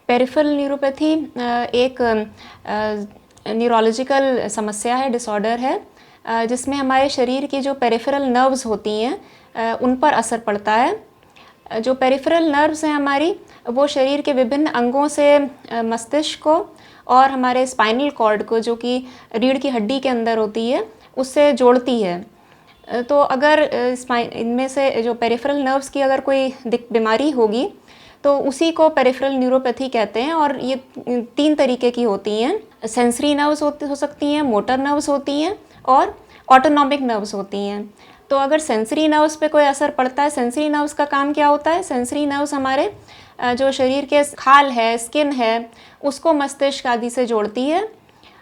Peripheral neuropathy एक neurological समस्या है, डिसऑर्डर है, जिसमें हमारे शरीर की जो पेरिफेरल नर्व्स होती हैं उन पर असर पड़ता है। जो पेरिफेरल नर्व्स हैं हमारी, वो शरीर के विभिन्न अंगों से मस्तिष्क को और हमारे स्पाइनल कॉर्ड को, जो कि रीढ़ की हड्डी के अंदर होती है, उससे जोड़ती है। तो अगर इनमें से जो पेरिफेरल नर्व्स की अगर कोई बीमारी होगी तो उसी को पेरिफेरल न्यूरोपैथी कहते हैं। और ये 3 तरीके की होती हैं। सेंसरी नर्व्स हो सकती हैं, मोटर नर्व्स होती हैं और ऑटोनॉमिक नर्व्स होती हैं। तो अगर सेंसरी नर्व्स पे कोई असर पड़ता है, सेंसरी नर्व्स का काम क्या होता है? सेंसरी नर्व्स हमारे जो शरीर के खाल है, स्किन है, उसको मस्तिष्क आदि से जोड़ती है।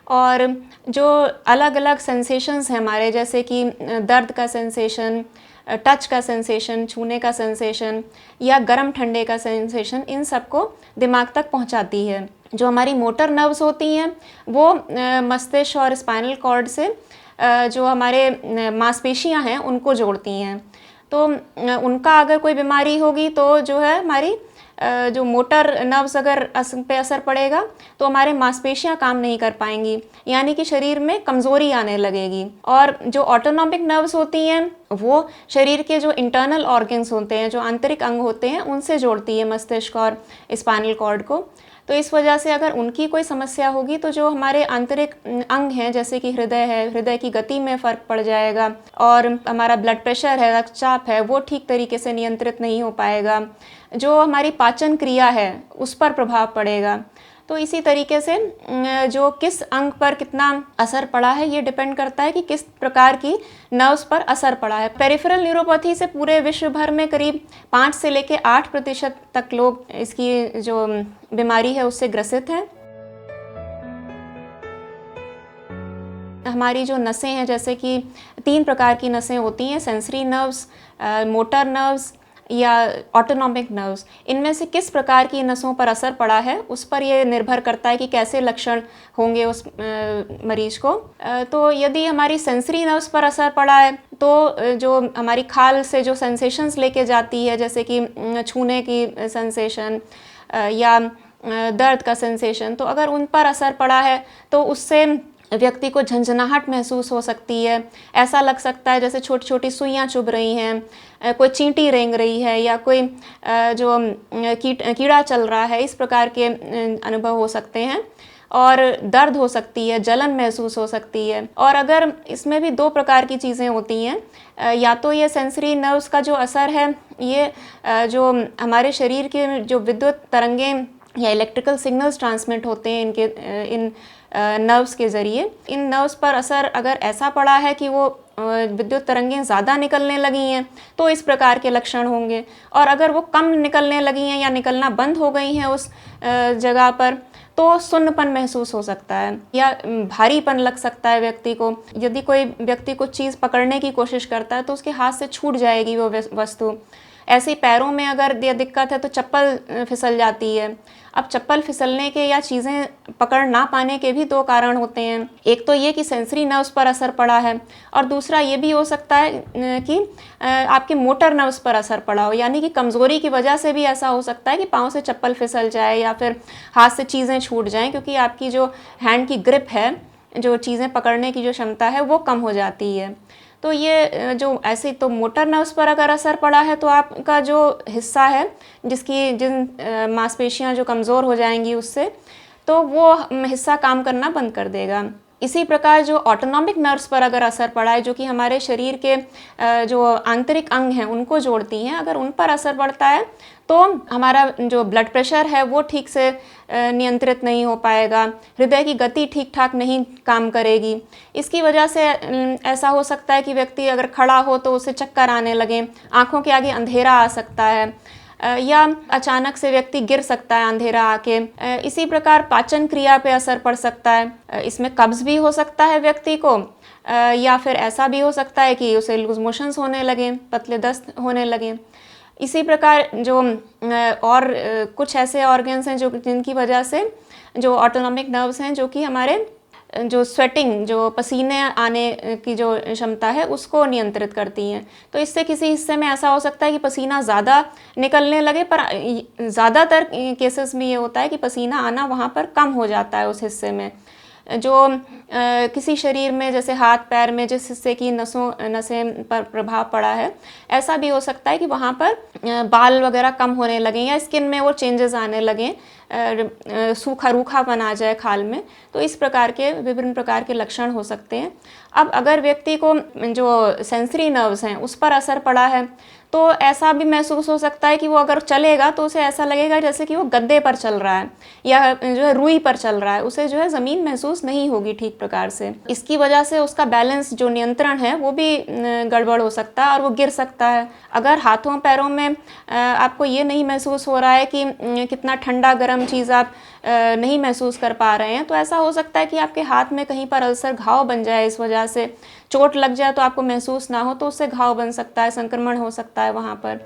और जो अलग अलग सेंसेशंस हैं हमारे, जैसे कि दर्द का सेंसेशन, टच का सेंसेशन, छूने का सेंसेशन या गर्म ठंडे का सेंसेशन, इन सबको दिमाग तक पहुंचाती है। जो हमारी मोटर नर्व्स होती हैं वो मस्तिष्क और स्पाइनल कॉर्ड से जो हमारे मांसपेशियां हैं उनको जोड़ती हैं। तो उनका अगर कोई बीमारी होगी तो जो है हमारी जो मोटर नर्व्स अगर पे असर पड़ेगा तो हमारे मांसपेशियां काम नहीं कर पाएंगी, यानी कि शरीर में कमज़ोरी आने लगेगी। और जो ऑटोनॉमिक नर्व्स होती हैं वो शरीर के जो इंटरनल ऑर्गन्स होते हैं, जो आंतरिक अंग होते हैं, उनसे जोड़ती है मस्तिष्क और स्पाइनल कॉर्ड को। तो इस वजह से अगर उनकी कोई समस्या होगी तो जो हमारे आंतरिक अंग हैं, जैसे कि हृदय है, हृदय की गति में फ़र्क पड़ जाएगा और हमारा ब्लड प्रेशर है, रक्तचाप है, वो ठीक तरीके से नियंत्रित नहीं हो पाएगा। जो हमारी पाचन क्रिया है उस पर प्रभाव पड़ेगा। तो इसी तरीके से जो किस अंग पर कितना असर पड़ा है ये डिपेंड करता है कि किस प्रकार की नर्व्स पर असर पड़ा है। पेरिफेरल न्यूरोपैथी से पूरे विश्व भर में करीब 5 से लेकर 8% तक लोग इसकी जो बीमारी है उससे ग्रसित हैं। हमारी जो नसें हैं, जैसे कि 3 प्रकार की नसें होती हैं, सेंसरी नर्व्स, मोटर नर्व्स या ऑटोनॉमिक नर्व्स। इनमें से किस प्रकार की नसों पर असर पड़ा है उस पर यह निर्भर करता है कि कैसे लक्षण होंगे उस मरीज को। तो यदि हमारी सेंसरी नर्व्स पर असर पड़ा है तो जो हमारी खाल से जो सेंसेशंस लेके जाती है, जैसे कि छूने की सेंसेशन या दर्द का सेंसेशन, तो अगर उन पर असर पड़ा है तो उससे व्यक्ति को झंझनाहट महसूस हो सकती है। ऐसा लग सकता है जैसे छोटी छोटी सुइयां चुभ रही हैं, कोई चींटी रेंग रही है या कोई जो कीड़ा चल रहा है, इस प्रकार के अनुभव हो सकते हैं। और दर्द हो सकती है, जलन महसूस हो सकती है। और अगर इसमें भी 2 प्रकार की चीज़ें होती हैं, या तो ये सेंसरी नर्व्स का जो असर है, ये जो हमारे शरीर के जो विद्युत तरंगें या इलेक्ट्रिकल सिग्नल्स ट्रांसमिट होते हैं इन नर्व्स के ज़रिए, इन नर्व्स पर असर अगर ऐसा पड़ा है कि वो विद्युत तरंगें ज़्यादा निकलने लगी हैं तो इस प्रकार के लक्षण होंगे। और अगर वो कम निकलने लगी हैं या निकलना बंद हो गई हैं उस जगह पर, तो सुन्नपन महसूस हो सकता है या भारीपन लग सकता है व्यक्ति को। यदि कोई व्यक्ति कुछ चीज़ पकड़ने की कोशिश करता है तो उसके हाथ से छूट जाएगी वो वस्तु। ऐसे ही पैरों में अगर ये दिक्कत है तो चप्पल फिसल जाती है। अब चप्पल फिसलने के या चीज़ें पकड़ ना पाने के भी 2 कारण होते हैं। एक तो ये कि सेंसरी नर्व्स पर असर पड़ा है, और दूसरा ये भी हो सकता है कि आपके मोटर नर्व्स पर असर पड़ा हो, यानी कि कमज़ोरी की वजह से भी ऐसा हो सकता है कि पाँव से चप्पल फिसल जाए या फिर हाथ से चीज़ें छूट जाएँ, क्योंकि आपकी जो हैंड की ग्रिप है, जो चीज़ें पकड़ने की जो क्षमता है, वो कम हो जाती है। तो ये जो ऐसे तो मोटर नर्व्स पर अगर असर पड़ा है तो आपका जो हिस्सा है जिन मांसपेशियां जो कमज़ोर हो जाएंगी उससे, तो वो हिस्सा काम करना बंद कर देगा। इसी प्रकार जो ऑटोनॉमिक नर्व्स पर अगर असर पड़ा है, जो कि हमारे शरीर के जो आंतरिक अंग हैं उनको जोड़ती हैं, अगर उन पर असर पड़ता है तो हमारा जो ब्लड प्रेशर है वो ठीक से नियंत्रित नहीं हो पाएगा, हृदय की गति ठीक ठाक नहीं काम करेगी। इसकी वजह से ऐसा हो सकता है कि व्यक्ति अगर खड़ा हो तो उसे चक्कर आने लगे, आँखों के आगे अंधेरा आ सकता है, या अचानक से व्यक्ति गिर सकता है अंधेरा आके। इसी प्रकार पाचन क्रिया पे असर पड़ सकता है, इसमें कब्ज़ भी हो सकता है व्यक्ति को, या फिर ऐसा भी हो सकता है कि उसे लूज मोशंस होने लगे, पतले दस्त होने लगे। इसी प्रकार जो और कुछ ऐसे ऑर्गन्स हैं जो जिनकी वजह से जो ऑटोनॉमिक नर्व्स हैं जो कि हमारे जो स्वेटिंग, जो पसीने आने की जो क्षमता है उसको नियंत्रित करती हैं। तो इससे किसी हिस्से में ऐसा हो सकता है कि पसीना ज़्यादा निकलने लगे, पर ज़्यादातर केसेस में ये होता है कि पसीना आना वहाँ पर कम हो जाता है उस हिस्से में। जो किसी शरीर में, जैसे हाथ पैर में जिस हिस्से की नसें पर प्रभाव पड़ा है, ऐसा भी हो सकता है कि वहाँ पर बाल वगैरह कम होने लगें या स्किन में वो चेंजेस आने लगें, सूखा रूखापन आ जाए खाल में। तो इस प्रकार के विभिन्न प्रकार के लक्षण हो सकते हैं। अब अगर व्यक्ति को जो सेंसरी नर्व्स हैं उस पर असर पड़ा है, तो ऐसा भी महसूस हो सकता है कि वो अगर चलेगा तो उसे ऐसा लगेगा जैसे कि वो गद्दे पर चल रहा है या जो है रुई पर चल रहा है, उसे जो है ज़मीन महसूस नहीं होगी ठीक प्रकार से। इसकी वजह से उसका बैलेंस, जो नियंत्रण है, वो भी गड़बड़ हो सकता है और वो गिर सकता है। अगर हाथों पैरों में आपको ये नहीं महसूस हो रहा है कि कितना ठंडा गर्म चीज़ आप नहीं महसूस कर पा रहे हैं, तो ऐसा हो सकता है कि आपके हाथ में कहीं पर अल्सर, घाव बन जाए, इस वजह से चोट लग जाए तो आपको महसूस ना हो, तो उससे घाव बन सकता है, संक्रमण हो सकता है वहाँ पर।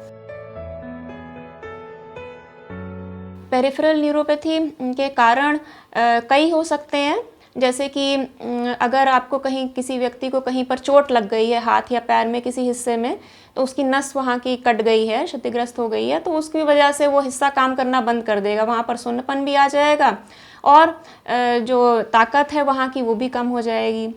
पेरिफेरल न्यूरोपैथी के कारण कई हो सकते हैं, जैसे कि अगर आपको कहीं, किसी व्यक्ति को कहीं पर चोट लग गई है हाथ या पैर में किसी हिस्से में, तो उसकी नस वहाँ की कट गई है, क्षतिग्रस्त हो गई है, तो उसकी वजह से वो हिस्सा काम करना बंद कर देगा, वहाँ पर सुन्नपन भी आ जाएगा और जो ताकत है वहाँ की वो भी कम हो जाएगी।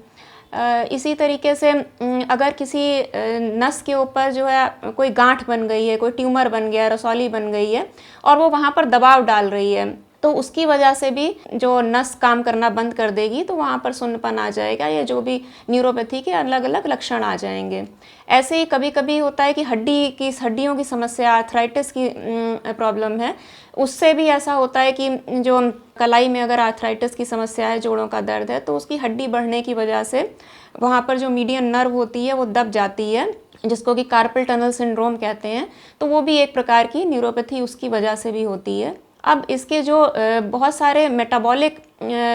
इसी तरीके से अगर किसी नस के ऊपर जो है कोई गांठ बन गई है, कोई ट्यूमर बन गया, रसौली बन गई है और वो वहाँ पर दबाव डाल रही है, तो उसकी वजह से भी जो नस काम करना बंद कर देगी, तो वहाँ पर सुन्नपन आ जाएगा। ये जो भी न्यूरोपैथी के अलग अलग लक्षण आ जाएंगे। ऐसे ही कभी कभी होता है कि हड्डियों की समस्या, आर्थराइटिस की प्रॉब्लम है, उससे भी ऐसा होता है कि जो कलाई में अगर आर्थराइटिस की समस्या है, जोड़ों का दर्द है, तो उसकी हड्डी बढ़ने की वजह से वहाँ पर जो मीडियन नर्व होती है वो दब जाती है, जिसको कि कार्पल टनल सिंड्रोम कहते हैं। तो वो भी एक प्रकार की न्यूरोपैथी उसकी वजह से भी होती है। अब इसके जो बहुत सारे मेटाबॉलिक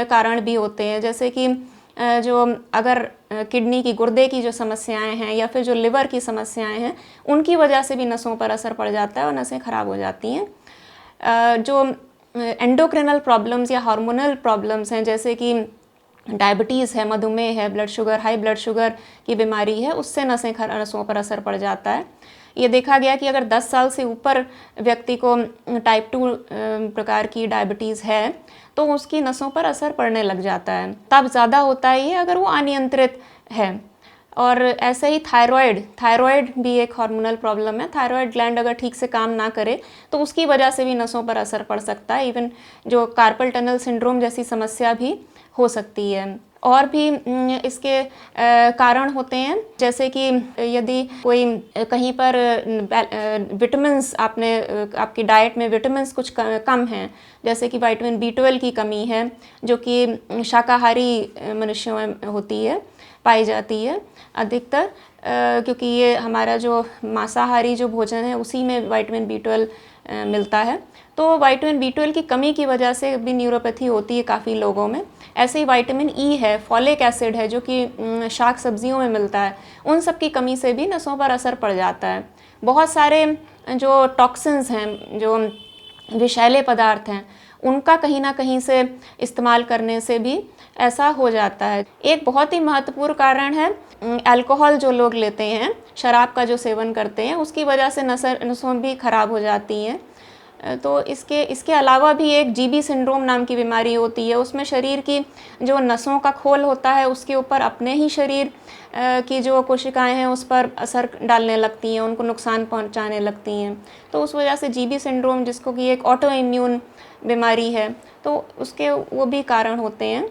कारण भी होते हैं, जैसे कि जो अगर किडनी की, गुर्दे की जो समस्याएं हैं या फिर जो लिवर की समस्याएं हैं, उनकी वजह से भी नसों पर असर पड़ जाता है और नसें खराब हो जाती हैं। जो एंडोक्रिनल प्रॉब्लम्स या हार्मोनल प्रॉब्लम्स हैं, जैसे कि डायबिटीज़ है, मधुमेह है, blood sugar, high blood sugar की बीमारी है, उससे नसों पर असर पड़ जाता है। ये देखा गया कि अगर 10 साल से ऊपर व्यक्ति को टाइप 2 प्रकार की डायबिटीज़ है, तो उसकी नसों पर असर पड़ने लग जाता है। तब ज़्यादा होता है ये अगर वो अनियंत्रित है। और ऐसे ही थायराइड भी एक हार्मोनल प्रॉब्लम है। थायराइड ग्लैंड अगर ठीक से काम ना करे तो उसकी वजह से भी नसों पर असर पड़ सकता है। इवन जो कार्पल टनल सिंड्रोम जैसी समस्या भी हो सकती है। और भी इसके कारण होते हैं, जैसे कि यदि कोई कहीं पर विटामिन्स, आपकी डाइट में विटामिन्स कुछ कम हैं, जैसे कि विटामिन B12 की कमी है, जो कि शाकाहारी मनुष्यों में होती है, पाई जाती है अधिकतर, क्योंकि ये हमारा जो मांसाहारी जो भोजन है उसी में विटामिन B12 मिलता है। तो विटामिन B12 की कमी की वजह से भी न्यूरोपैथी होती है काफ़ी लोगों में। ऐसे ही विटामिन E है, फॉलिक एसिड है, जो कि शाक सब्जियों में मिलता है, उन सब की कमी से भी नसों पर असर पड़ जाता है। बहुत सारे जो टॉक्सिन्स हैं, जो विषैले पदार्थ हैं, उनका कहीं ना कहीं से इस्तेमाल करने से भी ऐसा हो जाता है। एक बहुत ही महत्वपूर्ण कारण है अल्कोहल जो लोग लेते हैं, शराब का जो सेवन करते हैं, उसकी वजह से नसों भी खराब हो जाती हैं। तो इसके अलावा भी एक GB सिंड्रोम नाम की बीमारी होती है। उसमें शरीर की जो नसों का खोल होता है उसके ऊपर अपने ही शरीर की जो कोशिकाएं हैं उस पर असर डालने लगती हैं, उनको नुकसान पहुंचाने लगती हैं। तो उस वजह से GB सिंड्रोम, जिसको कि एक ऑटो इम्यून बीमारी है, तो उसके वो भी कारण होते हैं।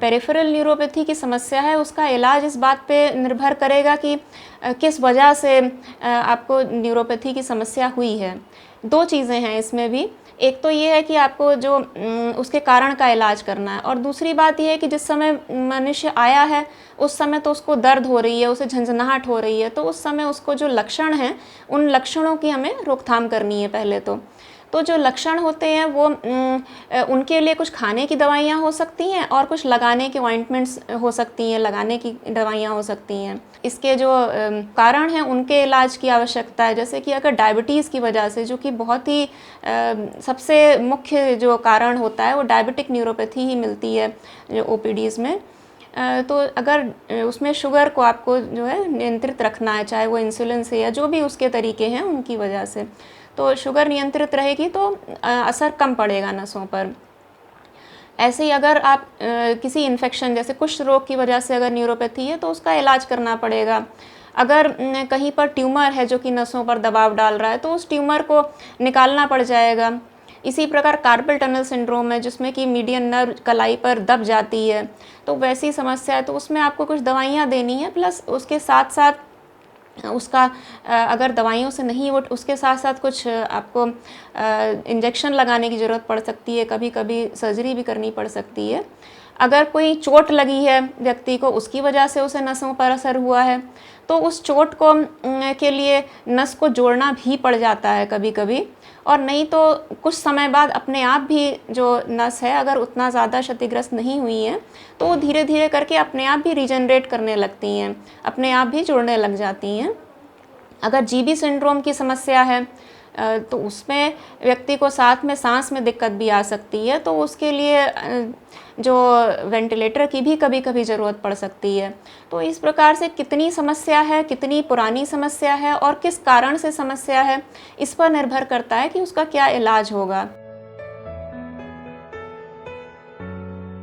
पेरिफेरल न्यूरोपैथी की समस्या है, उसका इलाज इस बात पे निर्भर करेगा कि किस वजह से आपको न्यूरोपैथी की समस्या हुई है। 2 चीज़ें हैं इसमें भी। एक तो ये है कि आपको जो उसके कारण का इलाज करना है, और दूसरी बात ये है कि जिस समय मनुष्य आया है उस समय तो उसको दर्द हो रही है, उसे झंझनाहट हो रही है, तो उस समय उसको जो लक्षण हैं उन लक्षणों की हमें रोकथाम करनी है पहले तो। तो जो लक्षण होते हैं वो उनके लिए कुछ खाने की दवाइयाँ हो सकती हैं और कुछ लगाने के ऑइंटमेंट्स हो सकती हैं, लगाने की दवाइयाँ हो सकती हैं। इसके जो कारण हैं उनके इलाज की आवश्यकता है, जैसे कि अगर डायबिटीज़ की वजह से, जो कि बहुत ही सबसे मुख्य जो कारण होता है वो डायबिटिक न्यूरोपैथी ही मिलती है जो ओपीडीज़ में। तो अगर उसमें शुगर को आपको जो है नियंत्रित रखना है, चाहे वो इंसुलिन से या जो भी उसके तरीके हैं उनकी वजह से, तो शुगर नियंत्रित रहेगी तो असर कम पड़ेगा नसों पर। ऐसे ही अगर आप किसी इन्फेक्शन जैसे कुष्ठ रोग की वजह से अगर न्यूरोपैथी है तो उसका इलाज करना पड़ेगा। अगर कहीं पर ट्यूमर है जो कि नसों पर दबाव डाल रहा है तो उस ट्यूमर को निकालना पड़ जाएगा। इसी प्रकार कार्पल टनल सिंड्रोम है जिसमें कि मीडियन नर्व कलाई पर दब जाती है, तो वैसी समस्या है तो उसमें आपको कुछ दवाइयाँ देनी है, प्लस उसके साथ साथ उसका अगर दवाइयों से नहीं वो उसके साथ साथ कुछ आपको इंजेक्शन लगाने की ज़रूरत पड़ सकती है, कभी कभी सर्जरी भी करनी पड़ सकती है। अगर कोई चोट लगी है व्यक्ति को, उसकी वजह से उसे नसों पर असर हुआ है, तो उस चोट को के लिए नस को जोड़ना भी पड़ जाता है कभी कभी, और नहीं तो कुछ समय बाद अपने आप भी जो नस है अगर उतना ज़्यादा क्षतिग्रस्त नहीं हुई है तो वो धीरे धीरे करके अपने आप भी रीजनरेट करने लगती हैं, अपने आप भी जुड़ने लग जाती हैं। अगर जीबी सिंड्रोम की समस्या है तो उसमें व्यक्ति को साथ में सांस में दिक्कत भी आ सकती है, तो उसके लिए जो वेंटिलेटर की भी कभी कभी ज़रूरत पड़ सकती है। तो इस प्रकार से कितनी समस्या है, कितनी पुरानी समस्या है और किस कारण से समस्या है, इस पर निर्भर करता है कि उसका क्या इलाज होगा।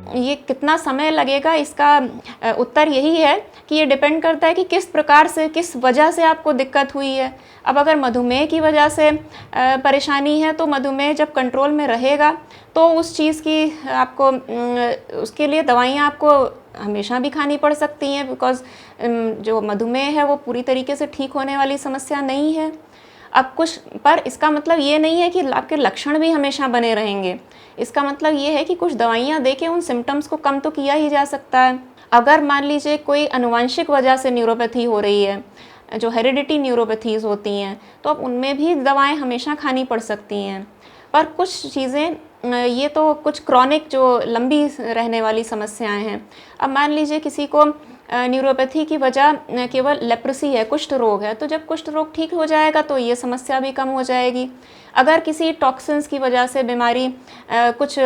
ये कितना समय लगेगा, इसका उत्तर यही है कि ये डिपेंड करता है कि किस प्रकार से, किस वजह से आपको दिक्कत हुई है। अब अगर मधुमेह की वजह से परेशानी है तो मधुमेह जब कंट्रोल में रहेगा तो उस चीज़ की आपको उसके लिए दवाइयाँ आपको हमेशा भी खानी पड़ सकती हैं, बिकॉज़ जो मधुमेह है वो पूरी तरीके से ठीक होने वाली समस्या नहीं है। अब कुछ पर इसका मतलब ये नहीं है कि आपके लक्षण भी हमेशा बने रहेंगे। इसका मतलब ये है कि कुछ दवाइयाँ दे के उन सिम्पटम्स को कम तो किया ही जा सकता है। अगर मान लीजिए कोई आनुवंशिक वजह से न्यूरोपैथी हो रही है, जो हेरिडिटी न्यूरोपैथीज़ होती हैं, तो अब उनमें भी दवाएँ हमेशा खानी पड़ सकती हैं। पर कुछ चीज़ें ये तो कुछ क्रॉनिक जो लंबी रहने वाली समस्याएँ हैं। अब मान लीजिए किसी को न्यूरोपैथी की वजह केवल लेप्रेसी है, कुष्ठ रोग है, तो जब कुष्ठ रोग ठीक हो जाएगा तो ये समस्या भी कम हो जाएगी। अगर किसी टॉक्सिन्स की वजह से बीमारी, कुछ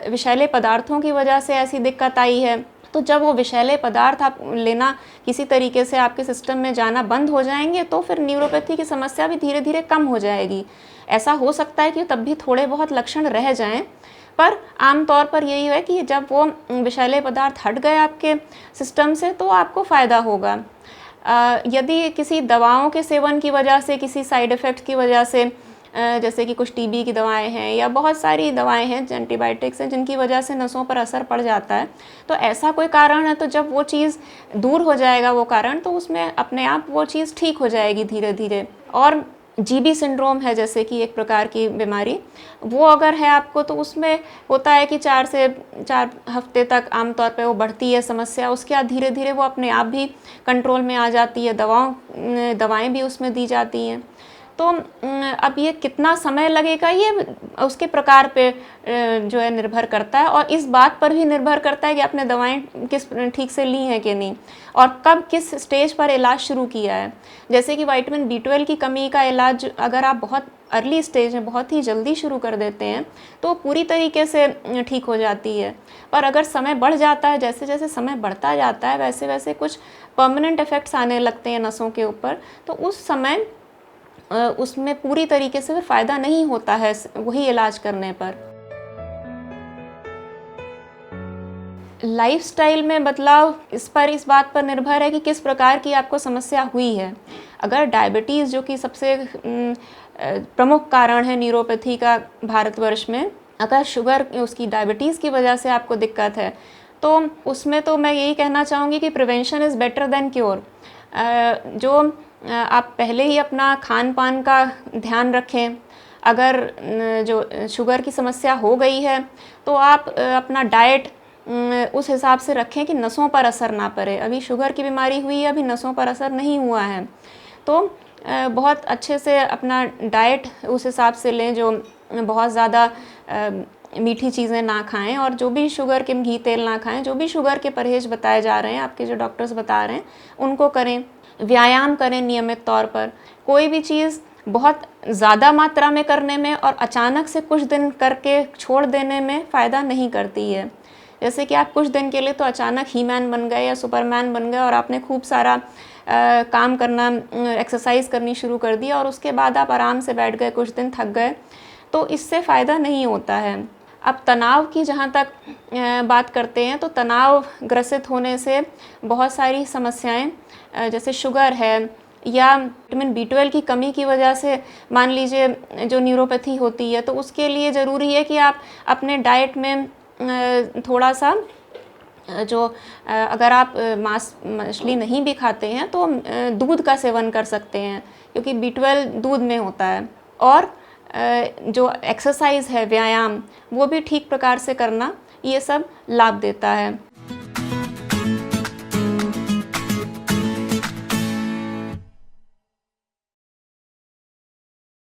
विषैले पदार्थों की वजह से ऐसी दिक्कत आई है, तो जब वो विषैले पदार्थ आप लेना किसी तरीके से आपके सिस्टम में जाना बंद हो जाएंगे तो फिर न्यूरोपैथी की समस्या भी धीरे धीरे कम हो जाएगी। ऐसा हो सकता है कि तब भी थोड़े बहुत लक्षण रह जाएं, पर आम तौर पर यही है कि जब वो विषैले पदार्थ हट गए आपके सिस्टम से तो आपको फ़ायदा होगा। यदि किसी दवाओं के सेवन की वजह से, किसी साइड इफ़ेक्ट की वजह से, जैसे कि कुछ टीबी की दवाएं हैं या बहुत सारी दवाएं हैं, एंटीबायोटिक्स हैं, जिनकी वजह से नसों पर असर पड़ जाता है, तो ऐसा कोई कारण है तो जब वो चीज़ दूर हो जाएगा वो कारण, तो उसमें अपने आप वो चीज़ ठीक हो जाएगी धीरे धीरे। और जीबी सिंड्रोम है जैसे कि एक प्रकार की बीमारी, वो अगर है आपको तो उसमें होता है कि 4 से 4 हफ्ते तक आमतौर पे वो बढ़ती है समस्या, उसके बाद धीरे धीरे वो अपने आप भी कंट्रोल में आ जाती है, दवाएं भी उसमें दी जाती हैं। तो अब ये कितना समय लगेगा ये उसके प्रकार पे जो है निर्भर करता है, और इस बात पर भी निर्भर करता है कि आपने दवाएं किस ठीक से ली हैं कि नहीं और कब किस स्टेज पर इलाज शुरू किया है। जैसे कि विटामिन B12 की कमी का इलाज अगर आप बहुत अर्ली स्टेज में बहुत ही जल्दी शुरू कर देते हैं तो पूरी तरीके से ठीक हो जाती है। पर अगर समय बढ़ जाता है, जैसे जैसे समय बढ़ता जाता है वैसे वैसे कुछ परमानेंट इफ़ेक्ट्स आने लगते हैं नसों के ऊपर, तो उस समय उसमें पूरी तरीके से फ़ायदा नहीं होता है वही इलाज करने पर। लाइफ़स्टाइल में बदलाव इस बात पर निर्भर है कि किस प्रकार की आपको समस्या हुई है। अगर डायबिटीज़, जो कि सबसे प्रमुख कारण है न्यूरोपैथी का भारतवर्ष में, अगर शुगर उसकी डायबिटीज़ की वजह से आपको दिक्कत है तो उसमें तो मैं यही कहना चाहूँगी कि prevention is better than cure. जो आप पहले ही अपना खान पान का ध्यान रखें। अगर जो शुगर की समस्या हो गई है तो आप अपना डाइट उस हिसाब से रखें कि नसों पर असर ना पड़े। अभी शुगर की बीमारी हुई है, अभी नसों पर असर नहीं हुआ है, तो बहुत अच्छे से अपना डाइट उस हिसाब से लें जो बहुत ज़्यादा मीठी चीज़ें ना खाएं और जो भी शुगर के घी तेल ना खाएं, जो भी शुगर के परहेज़ बताए जा रहे हैं, आपके जो डॉक्टर्स बता रहे हैं उनको करें। व्यायाम करें नियमित तौर पर। कोई भी चीज़ बहुत ज़्यादा मात्रा में करने में और अचानक से कुछ दिन करके छोड़ देने में फ़ायदा नहीं करती है। जैसे कि आप कुछ दिन के लिए तो अचानक ही मैन बन गए या सुपरमैन बन गए और आपने खूब सारा काम करना, एक्सरसाइज करनी शुरू कर दी और उसके बाद आप आराम से बैठ गए, कुछ दिन थक गए, तो इससे फ़ायदा नहीं होता है। अब तनाव की जहाँ तक बात करते हैं, तो तनाव ग्रसित होने से बहुत सारी समस्याएं जैसे शुगर है या विटामिन बी12 की कमी की वजह से मान लीजिए जो न्यूरोपैथी होती है, तो उसके लिए ज़रूरी है कि आप अपने डाइट में थोड़ा सा अगर आप मांस मछली नहीं भी खाते हैं तो दूध का सेवन कर सकते हैं, क्योंकि बी12 दूध में होता है। और जो एक्सरसाइज है, व्यायाम, वो भी ठीक प्रकार से करना, ये सब लाभ देता है।